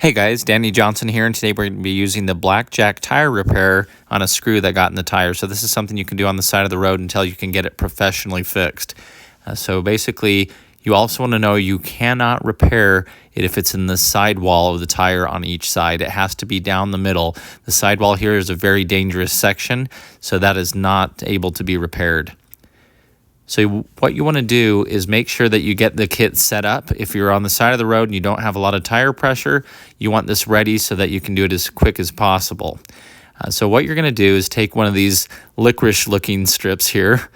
Hey guys, Danny Johnson here, and today we're going to be using the blackjack tire repair on a screw that got in the tire. So this is something you can do on the side of the road until you can get it professionally fixed. So basically, you also want to know you cannot repair it if it's in the sidewall of the tire on each side. It has to be down the middle. The sidewall here is a very dangerous section, so that is not able to be repaired. So what you want to do is make sure that you get the kit set up. If you're on the side of the road and you don't have a lot of tire pressure, you want this ready so that you can do it as quick as possible. So what you're going to do is take one of these licorice looking strips here,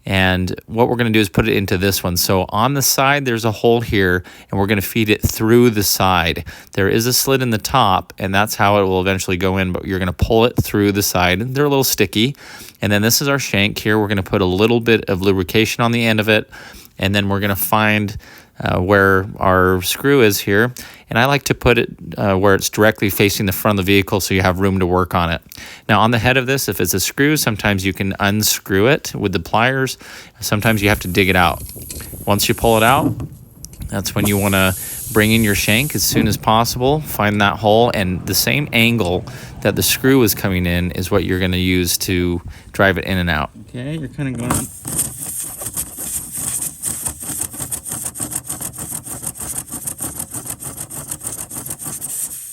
and what we're going to do is put it into this one. So on the side, there's a hole here, and we're going to feed it through the side. There is a slit in the top, and that's how it will eventually go in, but you're going to pull it through the side. They're a little sticky. And then this is our shank here. We're going to put a little bit of lubrication on the end of it, and then we're going to find where our screw is here. And I like to put it where it's directly facing the front of the vehicle so you have room to work on it. Now on the head of this, if it's a screw, sometimes you can unscrew it with the pliers. Sometimes you have to dig it out. Once you pull it out, that's when you want to bring in your shank as soon as possible, find that hole, and the same angle that the screw is coming in is what you're going to use to drive it in and out. Okay, you're kind of going...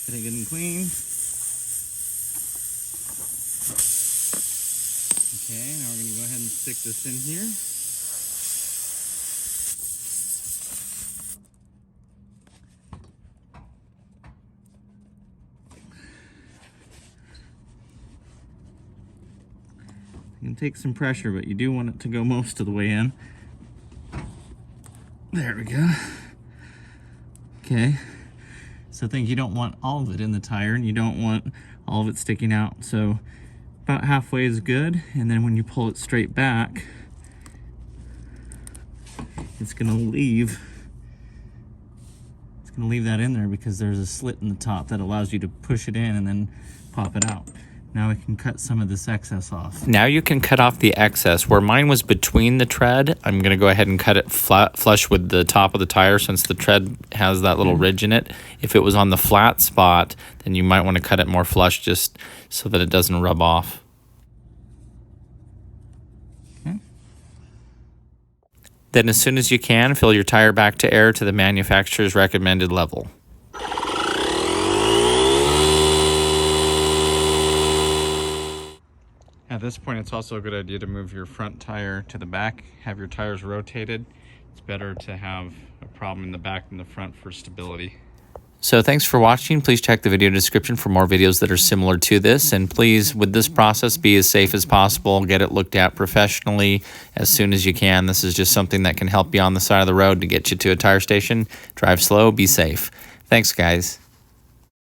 Get it good and clean. Okay, now we're going to go ahead and stick this in here. You can take some pressure, but you do want it to go most of the way in. There we go. Okay. So I think you don't want all of it in the tire, and you don't want all of it sticking out. So about halfway is good, and then when you pull it straight back, it's gonna leave that in there because there's a slit in the top that allows you to push it in and then pop it out. Now we can cut some of this excess off. Now you can cut off the excess. Where mine was between the tread, I'm going to go ahead and cut it flush with the top of the tire since the tread has that little ridge in it. If it was on the flat spot, then you might want to cut it more flush just so that it doesn't rub off. Okay. Then as soon as you can, fill your tire back to air to the manufacturer's recommended level. At this point, it's also a good idea to move your front tire to the back, have your tires rotated. It's better to have a problem in the back than the front for stability. So thanks for watching. Please check the video description for more videos that are similar to this. And please, with this process, be as safe as possible. Get it looked at professionally as soon as you can. This is just something that can help you on the side of the road to get you to a tire station. Drive slow, be safe. Thanks, guys.